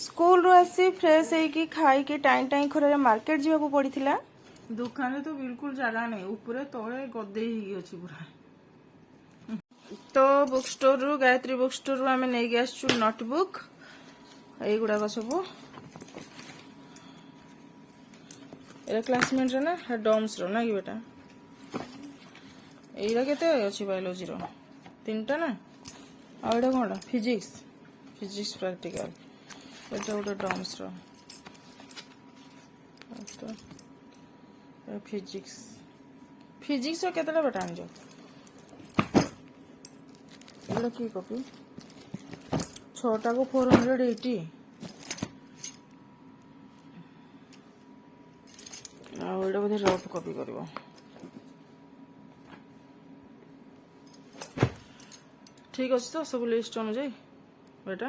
school रू आसी fresh होइकी खाइकी time time खरा मार्केट जीवा पड़ीथिला दुकान तो बिल्कुल जगह नहीं ऊपर तले गदे ही अच्छी पूरा तो बुक स्टोर रू गायत्री बुक स्टोर रू आमे नै आसछु नोटबुक एई गुडा को सब एरा क्लासमेट रे ना डॉम्स रो ना कि बेटा एइरा केते अछि बायोलॉजी रो तीनटा ना आ एडा कोनडा फिजिक्स प्रैक्टिकल एटा गोटे डॉम्स रो फिजिक्स रो केतेटा बेटा आनजो एटा की कॉपी 6टा को 480 आ एटा बोधे रफ कॉपी करबो ठीक अछि तो सब लिस्ट अनुଯାयी बेटा